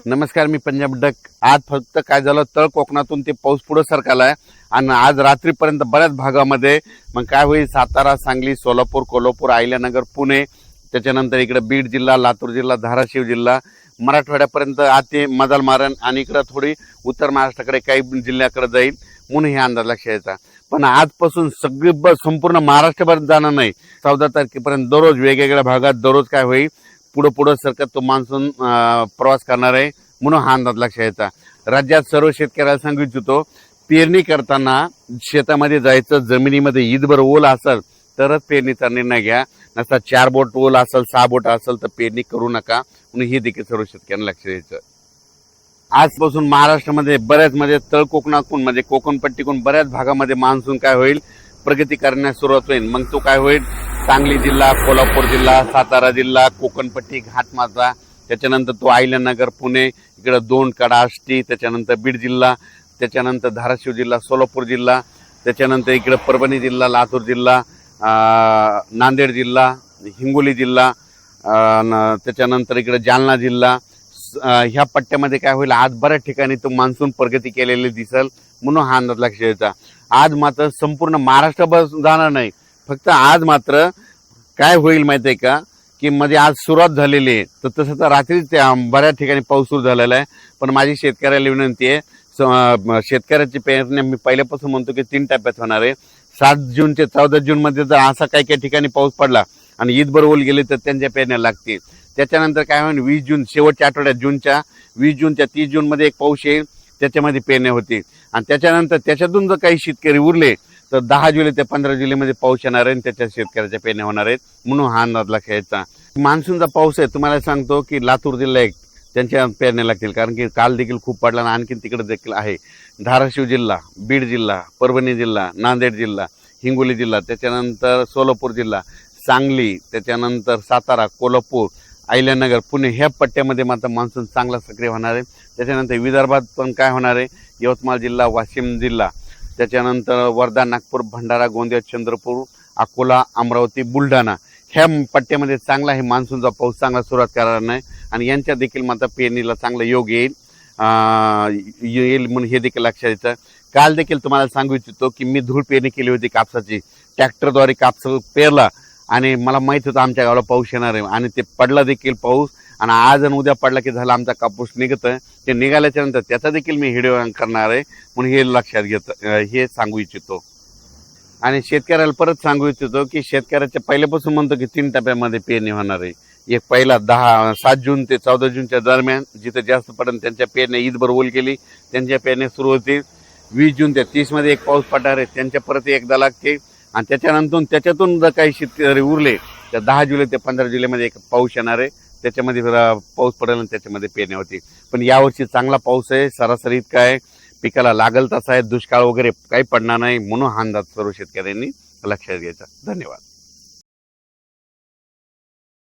नमस्कार, मी पंजाब डक. आज फक्त काय झालं, तळ कोकणातून ते पाऊस पुढे सरकालाय आणि आज रात्रीपर्यंत बऱ्याच भागामध्ये मग काय होईल, सातारा, सांगली, सोलापूर, कोल्हापूर, अहिल्यानगर, पुणे, त्याच्यानंतर इकडे बीड जिल्हा, लातूर जिल्हा, धाराशिव जिल्हा, मराठवाड्यापर्यंत आते मदाल मारण आणि इकडे थोडी उत्तर महाराष्ट्राकडे काही जिल्ह्याकडे जाईल म्हणून हे अंदाज लक्षात यायचा. पण आजपासून सगळी संपूर्ण महाराष्ट्रभर जाणार नाही. 14 तारखेपर्यंत दररोज वेगवेगळ्या भागात दररोज काय होईल, पुढे सरकत तो मान्सून प्रवास करणार आहे म्हणून हा अंदाज लक्षात यायचा. राज्यात सर्व शेतकऱ्याला सांगू इच्छितो, पेरणी करताना शेतामध्ये जायचं, जमिनीमध्ये ईदभर ओल असेल तरच पेरणीचा निर्णय घ्या, नसता 4 बोट ओल असेल, 6 बोट असेल तर पेरणी करू नका म्हणून हे देखील सर्व शेतकऱ्यांना लक्ष द्यायचं. आजपासून महाराष्ट्रामध्ये बऱ्याच म्हणजे तळ कोकणातून म्हणजे कोकणपट्टीकडून बऱ्याच भागामध्ये मान्सून काय होईल, प्रगती करण्यास सुरुवात होईल. मग तो काय होईल, सांगली जिल्हा, कोल्हापूर जिल्हा, सातारा जिल्हा, कोकणपट्टी, घाटमाथा, त्याच्यानंतर तो अहिल्यानगर, पुणे, इकडे 2 कडा, आष्टी, त्याच्यानंतर बीड जिल्हा, त्याच्यानंतर धाराशिव जिल्हा, सोलापूर जिल्हा, त्याच्यानंतर इकडे परभणी जिल्हा, लातूर जिल्हा, नांदेड जिल्हा, हिंगोली जिल्हा, त्याच्यानंतर इकडे जालना जिल्हा, ह्या पट्ट्यामध्ये काय होईल, आज बऱ्याच ठिकाणी तो मान्सून प्रगती केलेली दिसेल म्हणून हा अंदाज लक्षात यायचा. आज मात्र संपूर्ण महाराष्ट्रभर जाणार नाही, फक्त आज मात्र काय होईल माहिती आहे का, की मध्ये आज सुरुवात झालेली आहे, तर तसं तर रात्रीच बऱ्याच ठिकाणी पाऊस सुरू झालेला आहे. पण माझी शेतकऱ्याला विनंती आहे, शेतकऱ्याची पेरणी मी पहिल्यापासून म्हणतो की 3 टप्प्यात होणार आहे. 7 जून ते 14 जून मध्ये जर असा काही ठिकाणी पाऊस पडला आणि ईदभर ओल गेले तर त्यांच्या पेरण्या लागतील. त्याच्यानंतर काय होईल, 20 जून शेवटच्या आठवड्यात, जूनच्या 20 जून त्या 30 जून मध्ये एक पाऊस येईल, त्याच्यामध्ये पेरण्या होतील. आणि त्याच्यानंतर त्याच्यातून जर काही शेतकरी उरले तर 10 जुलै ते 15 जुलैमध्ये पाऊस येणार आहे आणि त्याच्या शेतकऱ्याच्या पेरण्या होणार आहेत म्हणून हा अंदाज लक्षात यायचा. मान्सूनचा पाऊस आहे, तुम्हाला सांगतो की लातूर जिल्हा एक त्यांच्या पेरण्या लागतील, कारण की काल देखील खूप पडला आणि आणखी तिकडे देखील आहे. धाराशिव जिल्हा, बीड जिल्हा, परभणी जिल्हा, नांदेड जिल्हा, हिंगोली जिल्हा, त्याच्यानंतर सोलापूर जिल्हा, सांगली, त्याच्यानंतर सातारा, कोल्हापूर, अहिल्यानगर, पुणे, ह्या पट्ट्यामध्ये मात्र मान्सून चांगला सक्रिय होणार आहे. त्याच्यानंतर विदर्भात पण काय होणार आहे, यवतमाळ जिल्हा, वाशिम जिल्हा, त्याच्यानंतर वर्धा, नागपूर, भंडारा, गोंदिया, चंद्रपूर, अकोला, अमरावती, बुलढाणा, ह्या पट्ट्यामध्ये चांगला आहे मान्सूनचा पाऊस चांगला सुरुवात करणार नाही आणि यांच्या देखील मात्र पेरणीला चांगला योग येईल म्हणून हे देखील लक्षात येतं. काल देखील तुम्हाला सांगू इच्छितो की मी धूळ पेरणी केली होती कापसाची, ट्रॅक्टरद्वारे कापसा पेरला आणि मला माहित होतं आमच्या गावाला पाऊस येणार आहे आणि ते पडला देखील पाऊस. आणि आज आणि उद्या पडला की झाला आमचा कापूस निघतं, ते निघाल्याच्या नंतर त्याचा देखील मी व्हिडिओ करणार आहे म्हणून हे लक्षात घेतं, हे सांगू इच्छितो. आणि शेतकऱ्याला परत सांगू इच्छितो की शेतकऱ्याच्या पहिल्यापासून म्हणतो की 3 टप्प्यामध्ये पेरणी होणार आहे. एक पहिला 7 जून ते 14 जूनच्या दरम्यान जिथे जास्त पडेल त्यांच्या पेरण्या ईदभर ओल गेली त्यांच्या पेरण्या सुरू होतील. 20 जून ते 30 मध्ये एक पाऊस पडणार आहे, त्यांच्या परत एकदा लागते आणि त्याच्यातून जर काही शेतकरी उरले तर 10 जुलै ते 15 जुलैमध्ये एक पाऊस येणार आहे, त्याच्यामध्ये पाऊस पडेल आणि त्याच्यामध्ये पेरण्या होती. पण यावर्षी चांगला पाऊस आहे, सरासरी इतका आहे, पिकाला लागल तसा आहे, दुष्काळ वगैरे काही पडणार नाही म्हणून हा अंदाज सर्व शेतकऱ्यांनी लक्षात घ्यायचा. धन्यवाद.